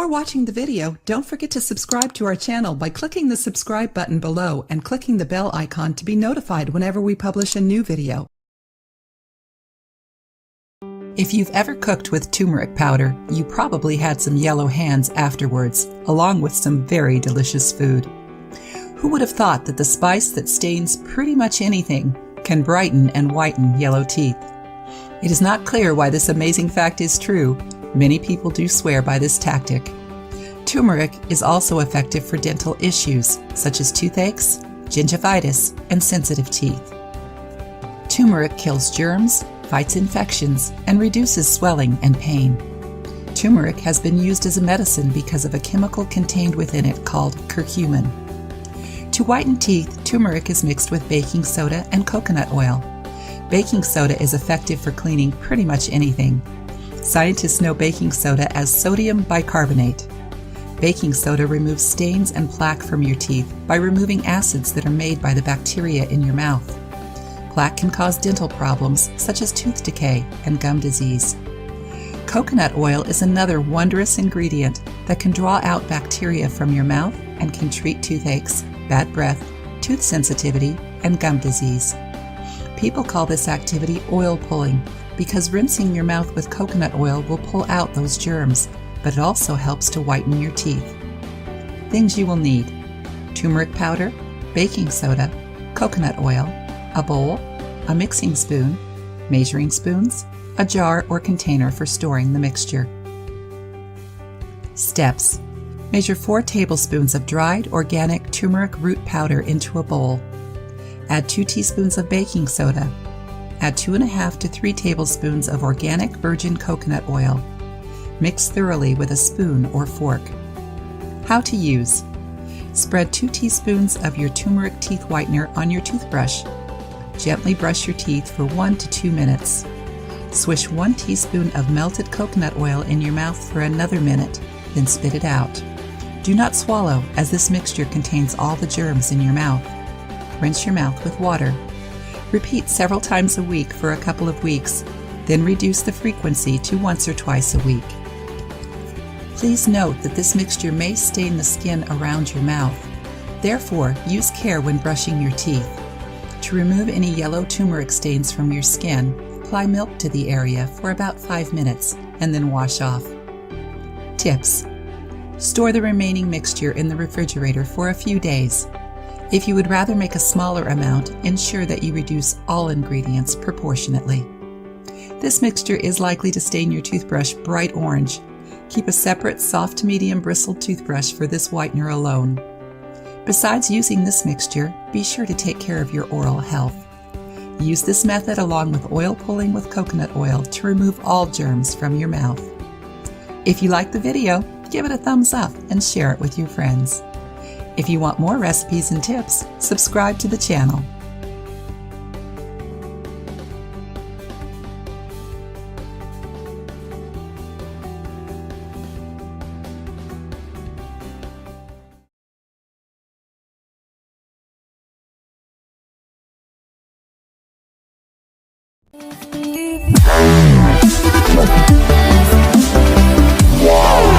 Before watching the video, don't forget to subscribe to our channel by clicking the subscribe button below and clicking the bell icon to be notified whenever we publish a new video. If you've ever cooked with turmeric powder, you probably had some yellow hands afterwards, along with some very delicious food. Who would have thought that the spice that stains pretty much anything can brighten and whiten yellow teeth? It is not clear why this amazing fact is true. Many people do swear by this tactic. Turmeric is also effective for dental issues such as toothaches, gingivitis, and sensitive teeth. Turmeric kills germs, fights infections, and reduces swelling and pain. Turmeric has been used as a medicine because of a chemical contained within it called curcumin. To whiten teeth, turmeric is mixed with baking soda and coconut oil. Baking soda is effective for cleaning pretty much anything. Scientists know baking soda as sodium bicarbonate. Baking soda removes stains and plaque from your teeth by removing acids that are made by the bacteria in your mouth. Plaque can cause dental problems such as tooth decay and gum disease. Coconut oil is another wondrous ingredient that can draw out bacteria from your mouth and can treat toothaches, bad breath, tooth sensitivity, and gum disease. People call this activity oil pulling because rinsing your mouth with coconut oil will pull out those germs, but it also helps to whiten your teeth. Things you will need: turmeric powder, baking soda, coconut oil, a bowl, a mixing spoon, measuring spoons, a jar or container for storing the mixture. Steps: measure 4 tablespoons of dried organic turmeric root powder into a bowl. Add 2 teaspoons of baking soda. Add 2.5 to 3 tablespoons of organic virgin coconut oil. Mix thoroughly with a spoon or fork. How to use: spread 2 teaspoons of your turmeric teeth whitener on your toothbrush. Gently brush your teeth for 1 to 2 minutes. Swish 1 teaspoon of melted coconut oil in your mouth for another minute, then spit it out. Do not swallow, as this mixture contains all the germs in your mouth. Rinse your mouth with water. Repeat several times a week for a couple of weeks, then reduce the frequency to once or twice a week. Please note that this mixture may stain the skin around your mouth. Therefore, use care when brushing your teeth. To remove any yellow turmeric stains from your skin, apply milk to the area for about 5 minutes and then wash off. Tips: store the remaining mixture in the refrigerator for a few days. If you would rather make a smaller amount, ensure that you reduce all ingredients proportionately. This mixture is likely to stain your toothbrush bright orange. Keep a separate soft to medium bristled toothbrush for this whitener alone. Besides using this mixture, be sure to take care of your oral health. Use this method along with oil pulling with coconut oil to remove all germs from your mouth. If you like the video, give it a thumbs up and share it with your friends. If you want more recipes and tips, subscribe to the channel. Wow.